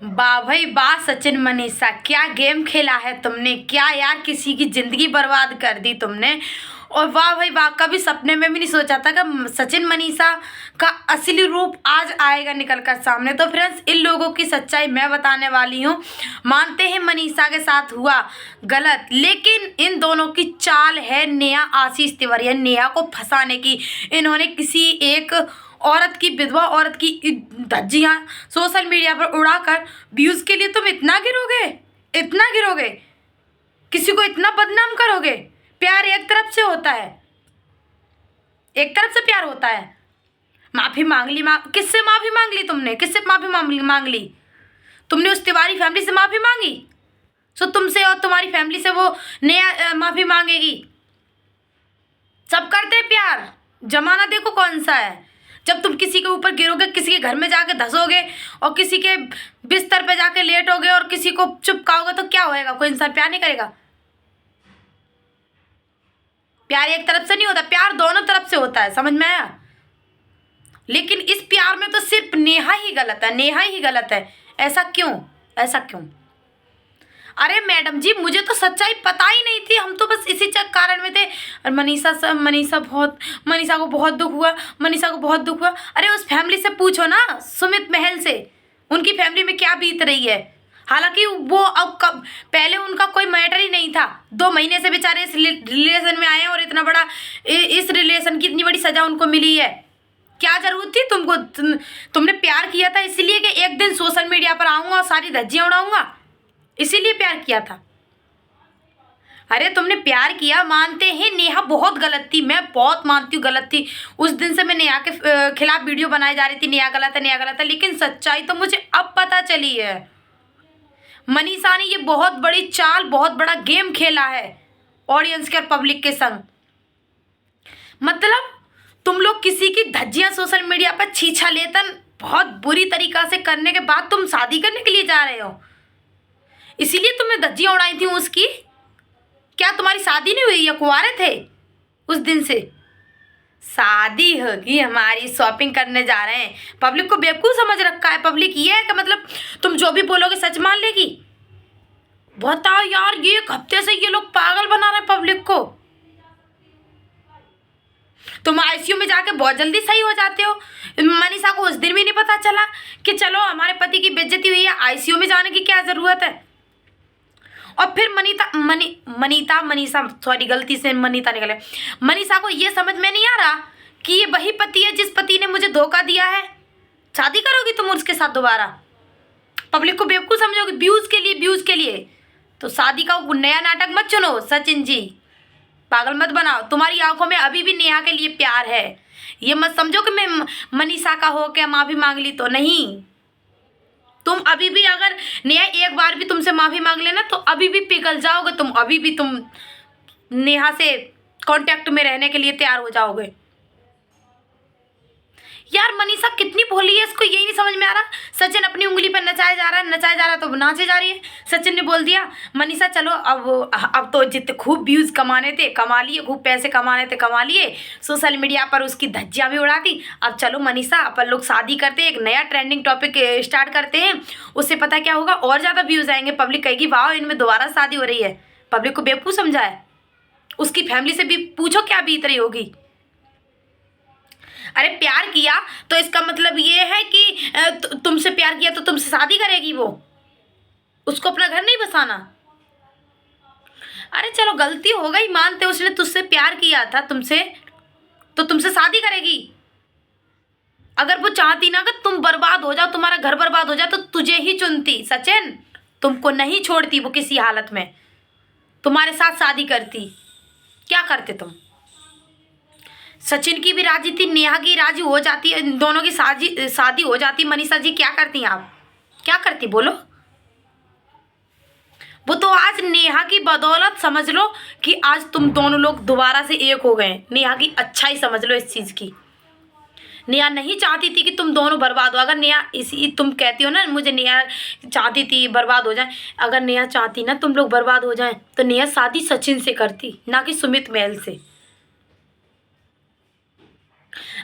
वाह भाई वाह सचिन मनीषा, क्या गेम खेला है तुमने, क्या यार किसी की जिंदगी बर्बाद कर दी तुमने। और वाह भाई वाह, कभी सपने में भी नहीं सोचा था कि सचिन मनीषा का असली रूप आज आएगा निकल कर सामने। तो फ्रेंड्स, इन लोगों की सच्चाई मैं बताने वाली हूँ। मानते हैं मनीषा के साथ हुआ गलत, लेकिन इन दोनों की चाल है नेहा आशीष तिवारी, नेहा को फंसाने की। इन्होंने किसी एक औरत की, विधवा औरत की धज्जियां सोशल मीडिया पर उड़ाकर व्यूज के लिए तुम इतना गिरोगे, इतना गिरोगे, किसी को इतना बदनाम करोगे। प्यार एक तरफ से होता है, एक तरफ से प्यार होता है। माफी मांग ली, किससे माफी मांग ली तुमने, किससे माफी मांग ली तुमने? उस तिवारी फैमिली से माफी मांगी, सो तुमसे और तुम्हारी फैमिली से वो नया माफी मांगेगी। सब करते हैं प्यार, जमाना देखो कौन सा है। जब तुम किसी के ऊपर गिरोगे, किसी के घर में जाके धसोगे और किसी के बिस्तर पे जाके लेटोगे और किसी को चिपकाओगे तो क्या होएगा? कोई इंसान प्यार नहीं करेगा। प्यार एक तरफ से नहीं होता, प्यार दोनों तरफ से होता है, समझ में आया? लेकिन इस प्यार में तो सिर्फ नेहा ही गलत है, नेहा ही गलत है। ऐसा क्यों, ऐसा क्यों? अरे मैडम जी, मुझे तो सच्चाई पता ही नहीं थी, हम तो बस इसी कारण में थे। और मनीषा को बहुत दुख हुआ, मनीषा को बहुत दुख हुआ। अरे उस फैमिली से पूछो ना, सुमित महल से, उनकी फैमिली में क्या बीत रही है। हालांकि वो अब कब, पहले उनका कोई मैटर ही नहीं था। 2 महीने से बेचारे इस रिलेशन में आए हैं और इतना बड़ा, इस रिलेशन की इतनी बड़ी सजा उनको मिली है। क्या जरूरत थी तुमको? तुमने प्यार किया था इसलिए कि एक दिन सोशल मीडिया पर आऊँगा और सारी धज्जियाँ उड़ाऊँगा, इसीलिए प्यार किया था। अरे तुमने प्यार किया, मानते हैं नेहा बहुत गलत थी, मैं बहुत मानती हूँ गलत थी। उस दिन से मैं नेहा के खिलाफ वीडियो बनाई जा रही थी, नेहा गलत है, नेहा गलत है। लेकिन सच्चाई तो मुझे अब पता चली है। मनीषा ने ये बहुत बड़ी चाल, बहुत बड़ा गेम खेला है ऑडियंस के और पब्लिक के संग। मतलब तुम लोग किसी की धज्जियां सोशल मीडिया पर छीछा लेतन बहुत बुरी तरीका से करने के बाद तुम शादी करने के लिए जा रहे हो, इसीलिए तुमने धज्जियां उड़ाई थी उसकी। क्या तुम्हारी शादी नहीं हुई या कुंवारे थे उस दिन से? शादी होगी हमारी, शॉपिंग करने जा रहे हैं। पब्लिक को बेवकूफ़ समझ रखा है। पब्लिक ये है कि मतलब तुम जो भी बोलोगे सच मान लेगी। बताओ यार, ये एक हफ्ते से ये लोग पागल बना रहे हैं पब्लिक को। तुम आईसीयू में जाके बहुत जल्दी सही हो जाते हो। मनीषा को उस दिन भी नहीं पता चला कि चलो हमारे पति की बेइज्जती हुई है, आईसीयू में जाने की क्या ज़रूरत है। और फिर मनीषा सॉरी, गलती से मनीता निकले। मनीषा को ये समझ में नहीं आ रहा कि ये वही पति है जिस पति ने मुझे धोखा दिया है। शादी करोगी तुम उसके साथ दोबारा? पब्लिक को बेवकूफ़ समझोगी व्यूज़ के लिए, व्यूज़ के लिए। तो शादी का नया नाटक मत चुनो सचिन जी, पागल मत बनाओ। तुम्हारी आंखों में अभी भी नेहा के लिए प्यार है। ये मत समझो कि मैं मनीषा का हो के माफ़ी मांग ली, तो नहीं। तुम अभी भी, अगर नेहा एक बार भी तुमसे माफ़ी मांग लेना तो अभी भी पिघल जाओगे तुम, अभी भी तुम नेहा से कांटेक्ट में रहने के लिए तैयार हो जाओगे। यार मनीषा कितनी भोली है, इसको यही नहीं समझ में आ रहा। सचिन अपनी उंगली पर नचाया जा रहा है, नचाया जा रहा है तो नाचे जा रही है। सचिन ने बोल दिया मनीषा चलो अब तो जितने खूब व्यूज़ कमाने थे कमा लिए, खूब पैसे कमाने थे कमा लिए, सोशल मीडिया पर उसकी धज्जियाँ भी उड़ा दी। अब चलो मनीषा, अपन लोग शादी करते हैं, एक नया ट्रेंडिंग टॉपिक स्टार्ट करते हैं। उससे पता क्या होगा, और ज़्यादा व्यूज़ आएंगे। पब्लिक कहेगी वाह इनमें दोबारा शादी हो रही है। पब्लिक को बेवकूफ़ समझा है। उसकी फैमिली से भी पूछो क्या बीत रही होगी। अरे प्यार किया तो इसका मतलब ये है कि तुमसे प्यार किया तो तुमसे शादी करेगी वो, उसको अपना घर नहीं बसाना। अरे चलो गलती हो गई, मानते उसने तुझसे प्यार किया था, तुमसे, तो तुमसे शादी करेगी। अगर वो चाहती ना कि तुम बर्बाद हो जाओ, तुम्हारा घर बर्बाद हो जाए, तो तुझे ही चुनती सचिन, तुमको नहीं छोड़ती वो किसी हालत में, तुम्हारे साथ शादी करती। क्या करते तुम? सचिन की भी राजी थी, नेहा की राजी हो जाती, दोनों की शादी हो जाती। मनीषा जी क्या करती हैं आप, क्या करती बोलो? वो तो आज नेहा की बदौलत समझ लो कि आज तुम दोनों लोग दोबारा से एक हो गए। नेहा की अच्छाई समझ लो इस चीज़ की। नेहा नहीं चाहती थी कि तुम दोनों बर्बाद हो। अगर नेहा, इसी तुम कहती हो ना मुझे नेहा चाहती थी बर्बाद हो जाए, अगर नेहा चाहती ना तुम लोग बर्बाद हो जाए तो नेहा शादी सचिन से करती, ना कि सुमित महल से।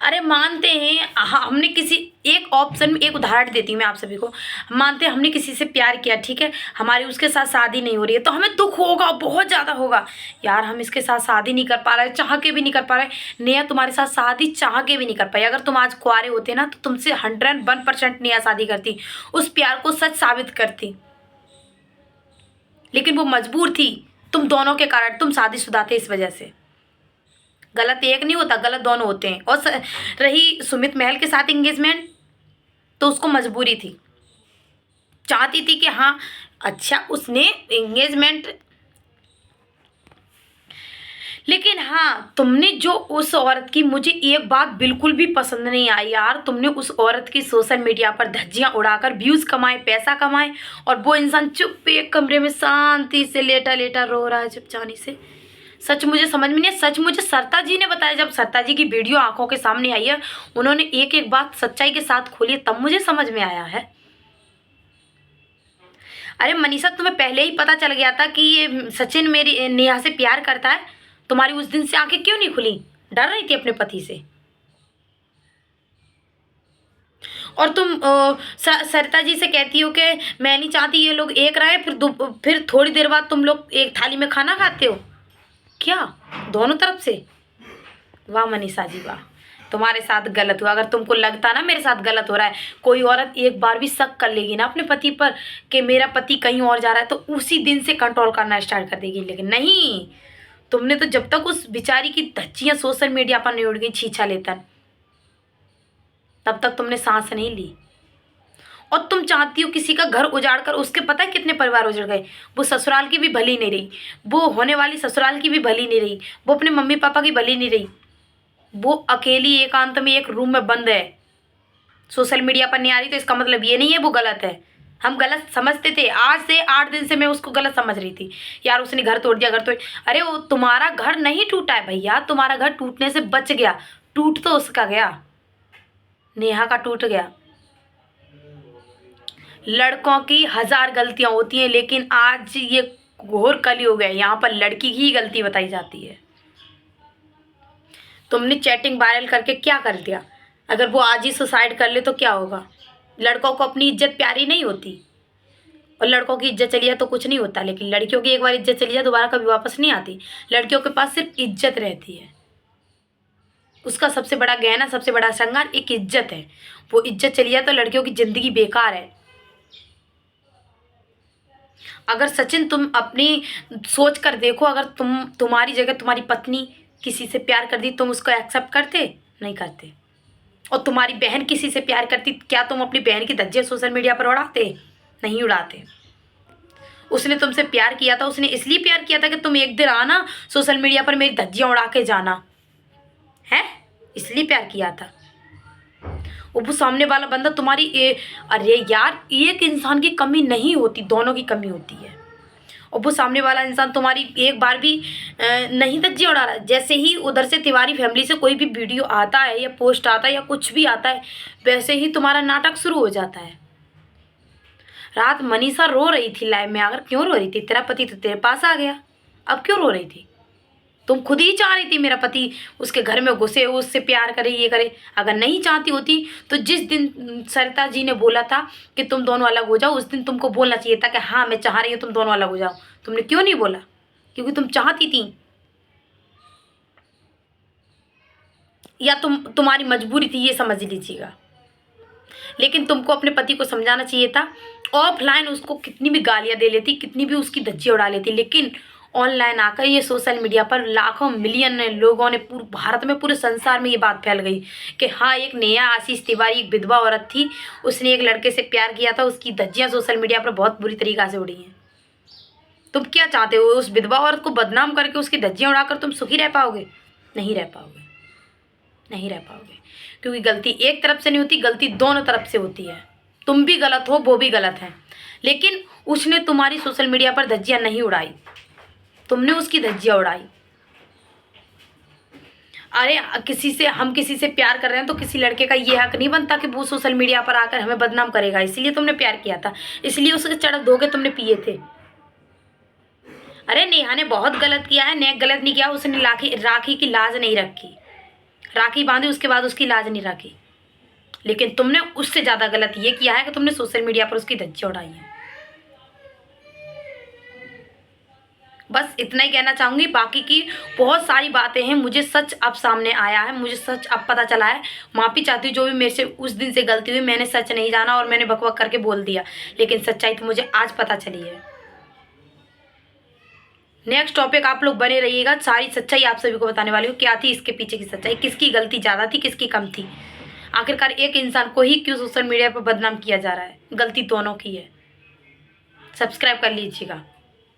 अरे मानते हैं, हमने किसी एक ऑप्शन में, एक उदाहरण देती हूँ मैं आप सभी को। मानते हैं हमने किसी से प्यार किया, ठीक है, हमारी उसके साथ शादी नहीं हो रही है, तो हमें दुख होगा, बहुत ज़्यादा होगा। यार हम इसके साथ शादी नहीं कर पा रहे, चाह के भी नहीं कर पा रहे। नेहा तुम्हारे साथ शादी चाह के भी नहीं कर पाई। अगर तुम आज कुंवारे होते ना तो तुमसे 101% नेहा शादी करती, उस प्यार को सच साबित करती। लेकिन वो मजबूर थी, तुम दोनों के कारण। तुम शादीशुदा थे, इस वजह से। गलत एक नहीं होता, गलत दोनों होते हैं। और रही सुमित महल के साथ एंगेजमेंट, तो उसको मजबूरी थी, चाहती थी कि हाँ अच्छा उसने एंगेजमेंट। लेकिन हाँ, तुमने जो उस औरत की, मुझे एक बात बिल्कुल भी पसंद नहीं आई यार, तुमने उस औरत की सोशल मीडिया पर धज्जियां उड़ाकर व्यूज कमाए, पैसा कमाए, और वो इंसान चुप एक कमरे में शांति से लेटा लेटा रो रहा है चुपचानी से। सच मुझे समझ में नहीं है। सच मुझे सरता जी ने बताया, जब सरता जी की वीडियो आंखों के सामने आई है, उन्होंने एक एक बात सच्चाई के साथ खोली, तब मुझे समझ में आया है। अरे मनीषा, तुम्हें पहले ही पता चल गया था कि ये सचिन मेरी नेहा से प्यार करता है, तुम्हारी उस दिन से आंखें क्यों नहीं खुली? डर रही थी अपने पति से। और तुम सरिता जी से कहती हो कि मैं नहीं चाहती ये लोग एक रहे, फिर थोड़ी देर बाद तुम लोग एक थाली में खाना खाते हो क्या, दोनों तरफ से? वाह मनीषा जी वाह, तुम्हारे साथ गलत हुआ। अगर तुमको लगता ना मेरे साथ गलत हो रहा है, कोई औरत एक बार भी शक कर लेगी ना अपने पति पर कि मेरा पति कहीं और जा रहा है, तो उसी दिन से कंट्रोल करना स्टार्ट कर देगी। लेकिन नहीं, तुमने तो जब तक उस बेचारी की धज्जियां सोशल मीडिया पर नहीं उड़ गई छीछा लेकर, तब तक तुमने सांस नहीं ली। और तुम चाहती हो किसी का घर उजाड़ कर, उसके पता है कितने परिवार उजड़ गए। वो ससुराल की भी भली नहीं रही, वो होने वाली ससुराल की भी भली नहीं रही, वो अपने मम्मी पापा की भली नहीं रही। वो अकेली एकांत में एक रूम में बंद है, सोशल मीडिया पर नहीं आ रही। तो इसका मतलब ये नहीं है वो गलत है। हम गलत समझते थे, आज से 8 दिन से मैं उसको गलत समझ रही थी। यार उसने घर तोड़ दिया, घर तोड़। अरे वो तुम्हारा घर नहीं टूटा है भैया, तुम्हारा घर टूटने से बच गया। टूट तो उसका गया, नेहा का टूट गया। लड़कों की 1000 गलतियां होती हैं, लेकिन आज ये घोर कलयुग है, यहाँ पर लड़की की ही गलती बताई जाती है। तुमने चैटिंग वायरल करके क्या कर दिया? अगर वो आज ही सुसाइड कर ले तो क्या होगा? लड़कों को अपनी इज्जत प्यारी नहीं होती, और लड़कों की इज्जत चली जाए तो कुछ नहीं होता। लेकिन लड़कियों की एक बार इज्जत चली जाए दोबारा कभी वापस नहीं आती। लड़कियों के पास सिर्फ इज्जत रहती है, उसका सबसे बड़ा गहना, सबसे बड़ा श्रृंगार एक इज्जत है। वो इज्जत चली जाए तो लड़कियों की जिंदगी बेकार है। अगर सचिन तुम अपनी सोच कर देखो, अगर तुम्हारी जगह तुम्हारी पत्नी किसी से प्यार कर दी, तुम उसको एक्सेप्ट करते? नहीं करते। और तुम्हारी बहन किसी से प्यार करती, क्या तुम अपनी बहन की धज्जियां सोशल मीडिया पर उड़ाते? नहीं उड़ाते। उसने तुमसे प्यार किया था, उसने इसलिए प्यार किया था कि तुम एक दिन आना सोशल मीडिया पर मेरी धज्जियां उड़ा के जाना है, इसलिए प्यार किया था। वो सामने वाला बंदा तुम्हारी अरे यार, एक इंसान की कमी नहीं होती, दोनों की कमी होती है। और वो सामने वाला इंसान तुम्हारी एक बार भी नहीं धज्जियां उड़ा रहा। जैसे ही उधर से तिवारी फैमिली से कोई भी वीडियो आता है या पोस्ट आता है या कुछ भी आता है, वैसे ही तुम्हारा नाटक शुरू हो जाता है। रात मनीषा रो रही थी लाइव में, अगर क्यों रो रही थी? तेरा पति तो तेरे पास आ गया, अब क्यों रो रही थी? तुम खुद ही चाह रही थी मेरा पति उसके घर में घुसे, उससे प्यार करे, ये करे। अगर नहीं चाहती होती तो जिस दिन सरिता जी ने बोला था कि तुम दोनों अलग हो जाओ, उस दिन तुमको बोलना चाहिए था कि हाँ मैं चाह रही हूँ तुम दोनों अलग हो जाओ। तुमने क्यों नहीं बोला? क्योंकि तुम चाहती थी, या तुम्हारी मजबूरी थी, ये समझ लीजिएगा। लेकिन तुमको अपने पति को समझाना चाहिए था। ऑफलाइन उसको कितनी भी गालियाँ दे लेती, कितनी भी उसकी धज्जियाँ उड़ा लेती, लेकिन ऑनलाइन आकर ये सोशल मीडिया पर लाखों मिलियन लोगों ने, पूरे भारत में, पूरे संसार में ये बात फैल गई कि हाँ एक नेहा आशीष तिवारी एक विधवा औरत थी, उसने एक लड़के से प्यार किया था, उसकी धज्जियाँ सोशल मीडिया पर बहुत बुरी तरीक़ा से उड़ी हैं। तुम क्या चाहते हो? उस विधवा औरत को बदनाम करके उसकी धज्जियाँ उड़ाकर तुम सुखी रह पाओगे? नहीं रह पाओगे, नहीं रह पाओगे। क्योंकि गलती एक तरफ से नहीं होती, गलती दोनों तरफ से होती है। तुम भी गलत हो, वो भी गलत है। लेकिन उसने तुम्हारी सोशल मीडिया पर धज्जियाँ नहीं उड़ाई, तुमने उसकी धज्जियाँ उड़ाई। अरे हम किसी से प्यार कर रहे हैं तो किसी लड़के का ये हक नहीं बनता कि वो सोशल मीडिया पर आकर हमें बदनाम करेगा। इसलिए तुमने प्यार किया था, इसलिए उसके चढ़क धोखे तुमने पिए थे। अरे नेहा ने बहुत गलत किया है, नेहा गलत नहीं किया, उसने राखी की लाज नहीं रखी। राखी बांधी, उसके बाद उसकी लाज नहीं रखी। लेकिन तुमने उससे ज़्यादा गलत ये किया है कि तुमने सोशल मीडिया पर उसकी धज्जियाँ उड़ाई हैं। बस इतना ही कहना चाहूँगी। बाकी की बहुत सारी बातें हैं, मुझे सच अब सामने आया है, मुझे सच अब पता चला है। माफ़ी चाहती हूँ जो भी मेरे से उस दिन से गलती हुई, मैंने सच नहीं जाना और मैंने बकबक करके बोल दिया, लेकिन सच्चाई तो मुझे आज पता चली है। नेक्स्ट टॉपिक आप लोग बने रहिएगा, सारी सच्चाई आप सभी को बताने वाली हूँ। क्या थी इसके पीछे की सच्चाई, किसकी गलती ज़्यादा थी, किसकी कम थी, आखिरकार एक इंसान को ही क्यों सोशल मीडिया पर बदनाम किया जा रहा है। गलती दोनों की है। सब्सक्राइब कर लीजिएगा।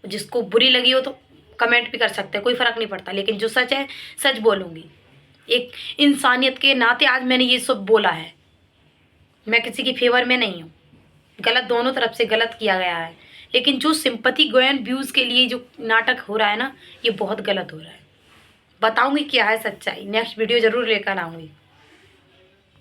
जिसको बुरी लगी हो तो कमेंट भी कर सकते हैं, कोई फ़र्क नहीं पड़ता, लेकिन जो सच है सच बोलूँगी। एक इंसानियत के नाते आज मैंने ये सब बोला है। मैं किसी की फेवर में नहीं हूँ, गलत दोनों तरफ से गलत किया गया है, लेकिन जो सिंपैथी गोयन व्यूज़ के लिए जो नाटक हो रहा है ना, ये बहुत गलत हो रहा है। बताऊँगी क्या है सच्चाई, नेक्स्ट वीडियो ज़रूर लेकर आऊँगी।